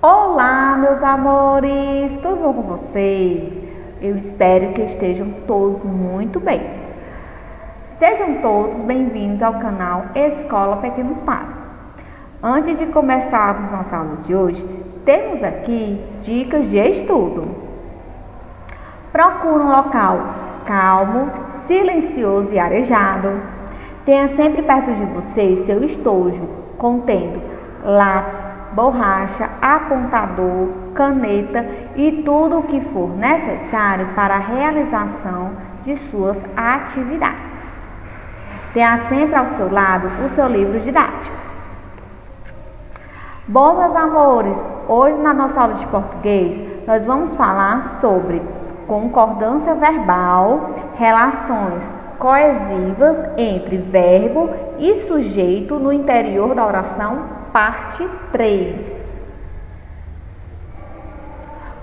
Olá, meus amores, tudo bom com vocês? Eu espero que estejam todos muito bem. Sejam todos bem-vindos ao canal Escola Pequeno Espaço. Antes de começarmos nossa aula de hoje, temos aqui dicas de estudo. Procure um local calmo, silencioso e arejado. Tenha sempre perto de você seu estojo contendo lápis, borracha, apontador, caneta e tudo o que for necessário para a realização de suas atividades. Tenha sempre ao seu lado o seu livro didático. Bom, meus amores, hoje na nossa aula de português nós vamos falar sobre concordância verbal, relações coesivas entre verbo e sujeito no interior da oração, parte 3.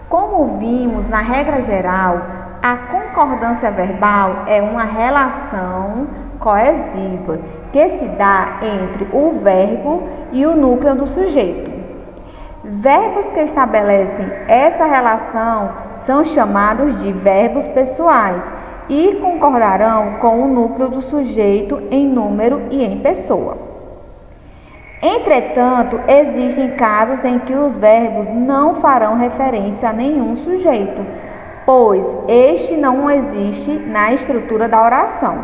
Como vimos na regra geral, a concordância verbal é uma relação coesiva que se dá entre o verbo e o núcleo do sujeito. Verbos que estabelecem essa relação são chamados de verbos pessoais e concordarão com o núcleo do sujeito em número e em pessoa. Entretanto, existem casos em que os verbos não farão referência a nenhum sujeito, pois este não existe na estrutura da oração.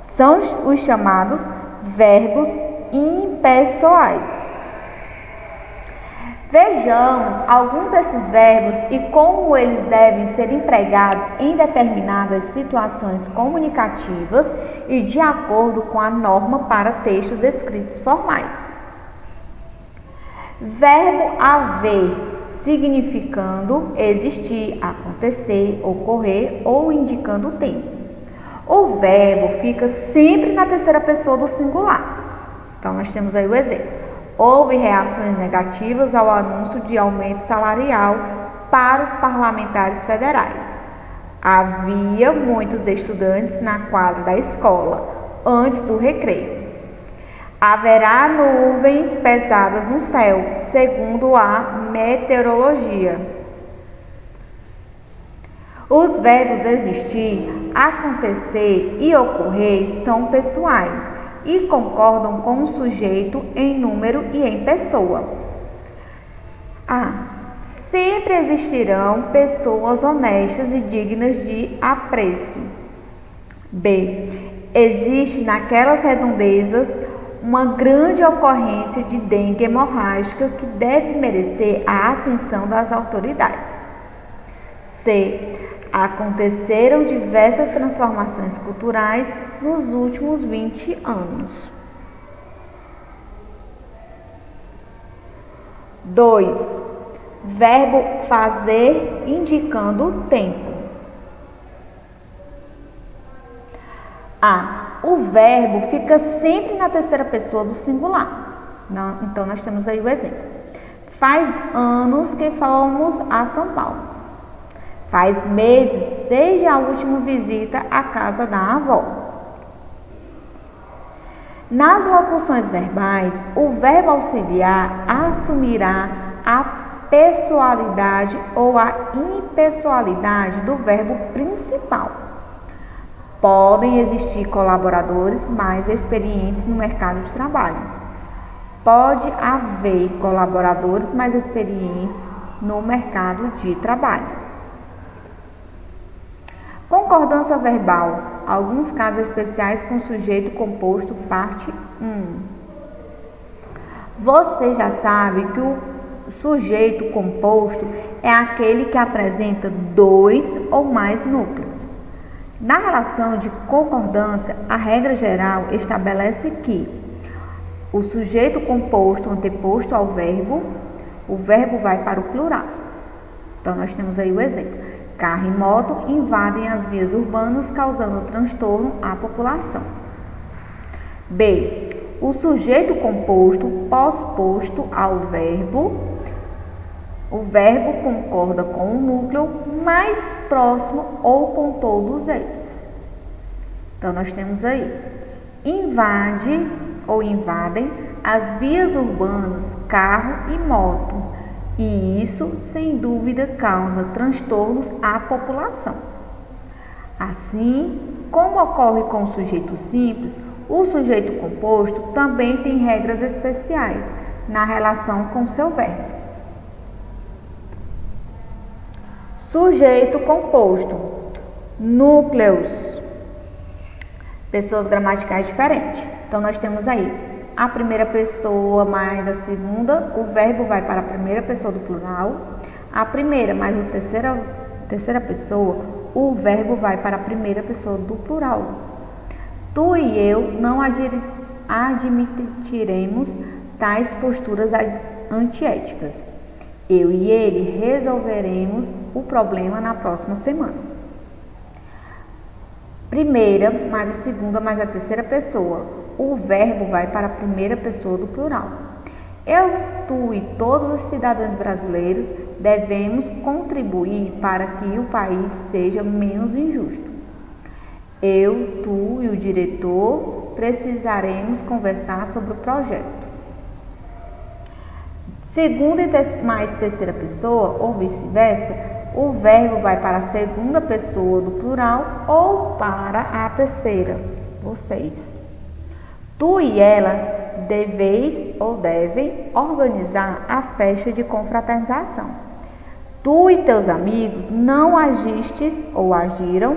São os chamados verbos impessoais. Vejamos alguns desses verbos e como eles devem ser empregados em determinadas situações comunicativas e de acordo com a norma para textos escritos formais. Verbo haver, significando existir, acontecer, ocorrer ou indicando o tempo. O verbo fica sempre na terceira pessoa do singular. Então, nós temos aí o exemplo. Houve reações negativas ao anúncio de aumento salarial para os parlamentares federais. Havia muitos estudantes na quadra da escola antes do recreio. Haverá nuvens pesadas no céu, segundo a meteorologia. Os verbos existir, acontecer e ocorrer são pessoais e concordam com o sujeito em número e em pessoa. A. Sempre existirão pessoas honestas e dignas de apreço. B. Existe naquelas redondezas uma grande ocorrência de dengue hemorrágica que deve merecer a atenção das autoridades. C. Aconteceram diversas transformações culturais nos últimos 20 anos. 2. Verbo fazer indicando o tempo. A. O verbo fica sempre na terceira pessoa do singular. Então, nós temos aí o exemplo. Faz anos que fomos a São Paulo. Faz meses desde a última visita à casa da avó. Nas locuções verbais, o verbo auxiliar assumirá a pessoalidade ou a impessoalidade do verbo principal. Podem existir colaboradores mais experientes no mercado de trabalho. Pode haver colaboradores mais experientes no mercado de trabalho. Concordância verbal. Alguns casos especiais com sujeito composto, parte 1. Você já sabe que o sujeito composto é aquele que apresenta dois ou mais núcleos. Na relação de concordância, a regra geral estabelece que o sujeito composto anteposto ao verbo, o verbo vai para o plural. Então, nós temos aí o exemplo. Carro e moto invadem as vias urbanas, causando transtorno à população. B. O sujeito composto pós-posto ao verbo. O verbo concorda com o núcleo mais próximo ou com todos eles. Então, nós temos aí. Invade ou invadem as vias urbanas, carro e moto. E isso, sem dúvida, causa transtornos à população. Assim, como ocorre com o sujeito simples, o sujeito composto também tem regras especiais na relação com seu verbo. Sujeito composto, núcleos, pessoas gramaticais diferentes. Então, nós temos aí a primeira pessoa mais a segunda, o verbo vai para a primeira pessoa do plural. A primeira mais a terceira pessoa, o verbo vai para a primeira pessoa do plural. Tu e eu não admitiremos tais posturas antiéticas. Eu e ele resolveremos o problema na próxima semana. Primeira mais a segunda mais a terceira pessoa. O verbo vai para a primeira pessoa do plural. Eu, tu e todos os cidadãos brasileiros devemos contribuir para que o país seja menos injusto. Eu, tu e o diretor precisaremos conversar sobre o projeto. Segunda e mais terceira pessoa, ou vice-versa, o verbo vai para a segunda pessoa do plural ou para a terceira, vocês. Tu e ela deveis ou devem organizar a festa de confraternização. Tu e teus amigos não agistes ou agiram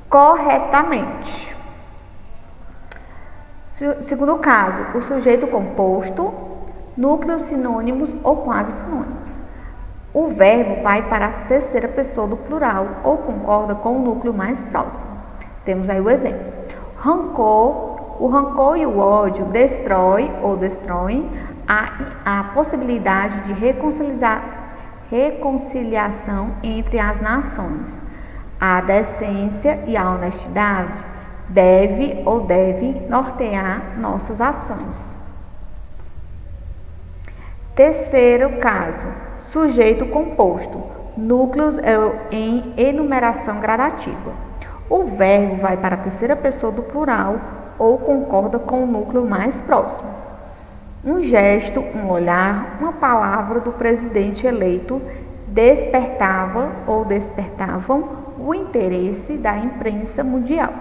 corretamente. Segundo caso, o sujeito composto, núcleos sinônimos ou quase sinônimos. O verbo vai para a terceira pessoa do plural ou concorda com o núcleo mais próximo. Temos aí o exemplo. O rancor e o ódio destrói ou destroem a possibilidade de reconciliação entre as nações. A decência e a honestidade devem nortear nossas ações. Terceiro caso, sujeito composto, núcleos em enumeração gradativa. O verbo vai para a terceira pessoa do plural ou concorda com o núcleo mais próximo. Um gesto, um olhar, uma palavra do presidente eleito despertavam o interesse da imprensa mundial.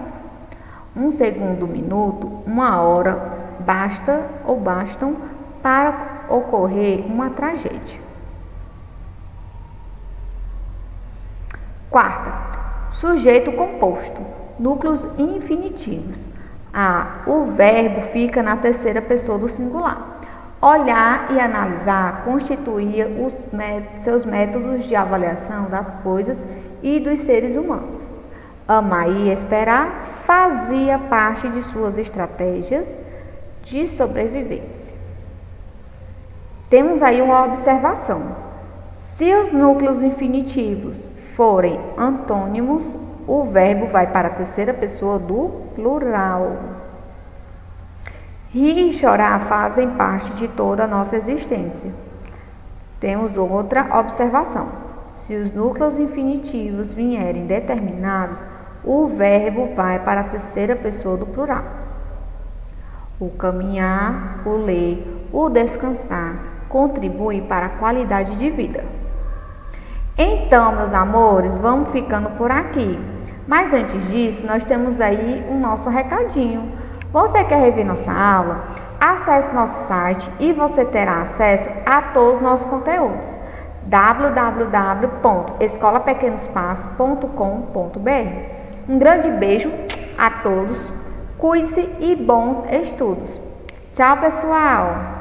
Um segundo, minuto, uma hora bastam para ocorrer uma tragédia. Quarta, sujeito composto, núcleos infinitivos. O verbo fica na terceira pessoa do singular. Olhar e analisar constituía seus métodos de avaliação das coisas e dos seres humanos. Amar e esperar fazia parte de suas estratégias de sobrevivência. Temos aí uma observação. Se os núcleos infinitivos forem antônimos, o verbo vai para a terceira pessoa do plural. Rir e chorar fazem parte de toda a nossa existência. Temos outra observação. Se os núcleos infinitivos vierem determinados, o verbo vai para a terceira pessoa do plural. O caminhar, o ler, o descansar contribui para a qualidade de vida. Então, meus amores, vamos ficando por aqui. Mas antes disso, nós temos aí o nosso recadinho. Você quer rever nossa aula? Acesse nosso site e você terá acesso a todos os nossos conteúdos. www.escolapequenospaços.com.br. Um grande beijo a todos, cuide-se e bons estudos. Tchau, pessoal!